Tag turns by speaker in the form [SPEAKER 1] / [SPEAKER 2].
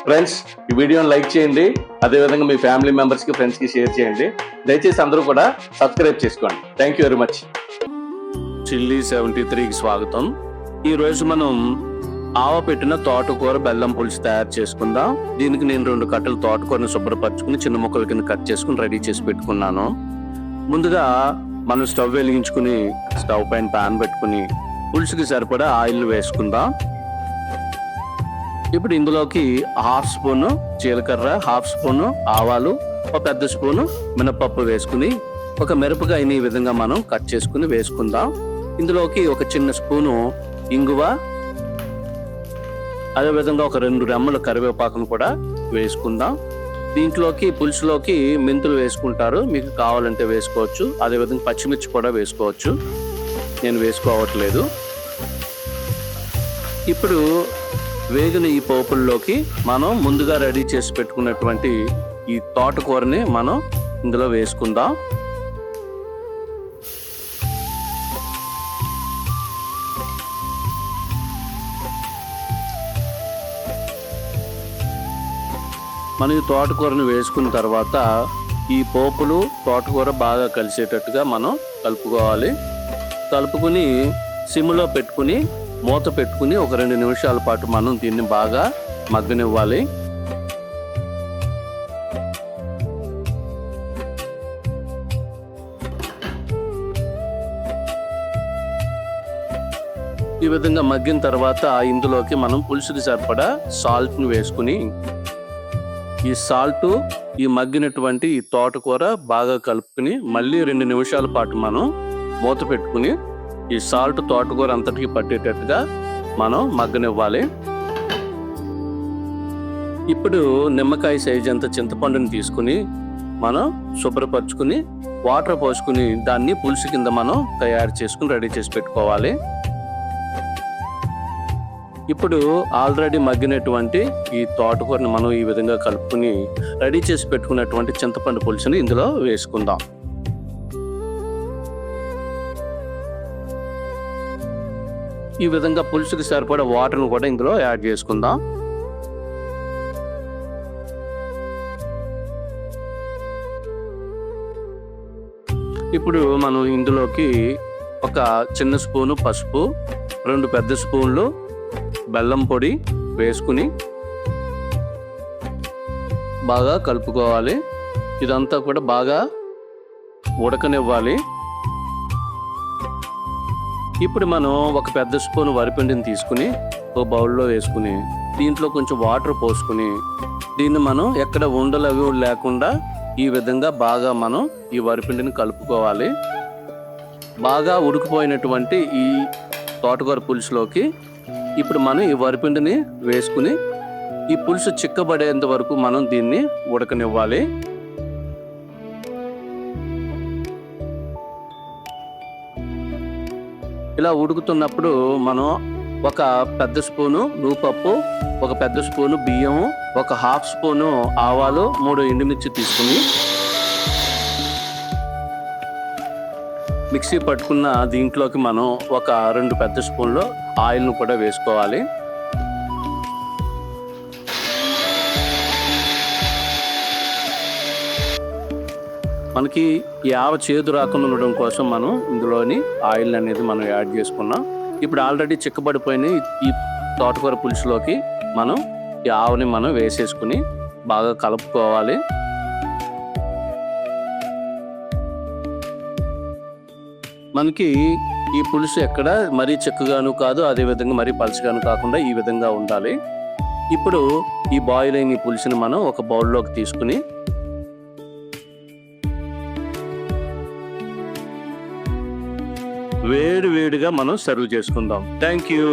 [SPEAKER 1] Friends, ఈ వీడియోని like చేయండి, అదేవిధంగా మీ ఫ్యామిలీ మెంబర్స్కి ఫ్రెండ్స్కి షేర్ చేయండి. దయచేసి అందరూ కూడా సబ్స్క్రైబ్ చేసుకోండి. Thank you very much. చిల్లీ 73కి స్వాగతం. ఈరోజు మనం ఆవ పెట్టిన తోటకూర బెల్లం పులుసు తయారు చేసుకుందాం. దీనికి నేను 2 కట్టలు తోటకూరని శుభ్రపరచుకుని చిన్న ముక్కల కింద కట్ చేసుకుని రెడీ చేసి పెట్టుకున్నాను. ముందుగా మనం స్టవ్ వెలిగించుకుని స్టవ్ పైన ప్యాన్ పెట్టుకుని పులుసుకి సరిపడా ఆయిల్ వేసుకుందాం. ఇప్పుడు ఇందులోకి 1/2 స్పూను జీలకర్ర, 1/2 స్పూను ఆవాలు, 1 పెద్ద స్పూను మినపప్పు వేసుకుని ఒక మిరపకాయని ఈ విధంగా మనం కట్ చేసుకుని వేసుకుందాం. ఇందులోకి ఒక చిన్న స్పూను ఇంగువ, అదేవిధంగా ఒక 2 రెమ్మల కరివేపాకును కూడా వేసుకుందాం. దీంట్లోకి పులుసులోకి మెంతులు వేసుకుంటారు, మీకు కావాలంటే వేసుకోవచ్చు. అదేవిధంగా పచ్చిమిర్చి కూడా వేసుకోవచ్చు, నేను వేసుకోవట్లేదు. ఇప్పుడు వేగిన ఈ పోపుల్లోకి మనం ముందుగా రెడీ చేసి పెట్టుకున్నటువంటి ఈ తోటకూరని మనం ఇందులో వేసుకుందాం. మనం ఈ తోటకూరని వేసుకున్న తర్వాత ఈ పోపులు తోటకూర బాగా కలిసేటట్టుగా మనం కలుపుకోవాలి. కలుపుకుని సిమ్లో పెట్టుకుని మూత పెట్టుకుని ఒక 2 నిమిషాల పాటు మనం దీన్ని బాగా మగ్గనివ్వాలి. ఈ విధంగా మగ్గిన తర్వాత ఇందులోకి మనం పులుసుకి సరిపడా సాల్ట్ని వేసుకుని ఈ సాల్ట్ ఈ మగ్గినటువంటి ఈ తోటకూర బాగా కలుపుకుని మళ్ళీ 2 నిమిషాల పాటు మనం మూత పెట్టుకుని ఈ సాల్ట్ తోటకూర అంతటికి పట్టేటట్టుగా మనం మగ్గనివ్వాలి. ఇప్పుడు నిమ్మకాయ సైజ్ అంత చింతపండుని తీసుకుని మనం శుభ్రపరచుకుని వాటర్ పోసుకుని దాన్ని పులుసు కింద మనం తయారు చేసుకుని రెడీ చేసి పెట్టుకోవాలి. ఇప్పుడు ఆల్రెడీ మగ్గినటువంటి ఈ తోటకూరని మనం ఈ విధంగా కలుపుకుని రెడీ చేసి పెట్టుకున్నటువంటి చింతపండు పులుసుని ఇందులో వేసుకుందాం. ఈ విధంగా పులుసుకి సరిపడా వాటర్ను కూడా ఇందులో యాడ్ చేసుకుందాం. ఇప్పుడు మనం ఇందులోకి ఒక చిన్న స్పూను పసుపు, 2 పెద్ద స్పూన్లు బెల్లం పొడి వేసుకుని బాగా కలుపుకోవాలి. ఇదంతా కూడా బాగా ఉడకనివ్వాలి. ఇప్పుడు మనం ఒక పెద్ద స్పూన్ వరిపిండిని తీసుకుని ఒక బౌల్లో వేసుకుని దీంట్లో కొంచెం వాటర్ పోసుకుని దీన్ని మనం ఎక్కడ ఉండలు అవి లేకుండా ఈ విధంగా బాగా మనం ఈ వరిపిండిని కలుపుకోవాలి. బాగా ఉడికిపోయినటువంటి ఈ తోటకూర పులుసులోకి ఇప్పుడు మనం ఈ వరిపిండిని వేసుకుని ఈ పులుసు చిక్కబడేంత వరకు మనం దీన్ని ఉడకనివ్వాలి. ఇలా ఉడుకుతున్నప్పుడు మనం ఒక పెద్ద స్పూను నూపప్పు, ఒక పెద్ద స్పూను బియ్యము, ఒక 1/2 స్పూను ఆవాలు, 3 ఎండుమిర్చి తీసుకుని మిక్సీ పట్టుకున్న దీంట్లోకి మనం ఒక 2 పెద్ద స్పూన్లు ఆయిల్ను కూడా వేసుకోవాలి. మనకి ఈ ఆవ చేదు రాకుండా ఉండడం కోసం మనం ఇందులోని ఆయిల్ అనేది మనం యాడ్ చేసుకున్నాం. ఇప్పుడు ఆల్రెడీ చిక్కబడిపోయిన ఈ తోటకూర పులుసులోకి మనం ఈ ఆవని మనం వేసేసుకుని బాగా కలుపుకోవాలి. మనకి ఈ పులుసు ఎక్కడ మరీ చిక్కగాను కాదు, అదేవిధంగా మరీ పలుచగాను కాకుండా ఈ విధంగా ఉండాలి. ఇప్పుడు ఈ బాయిల్ అయిన ఈ పులుసుని మనం ఒక బౌల్లోకి తీసుకుని వేడివేడిగా మనం సర్వ్ చేసుకుందాం. Thank you.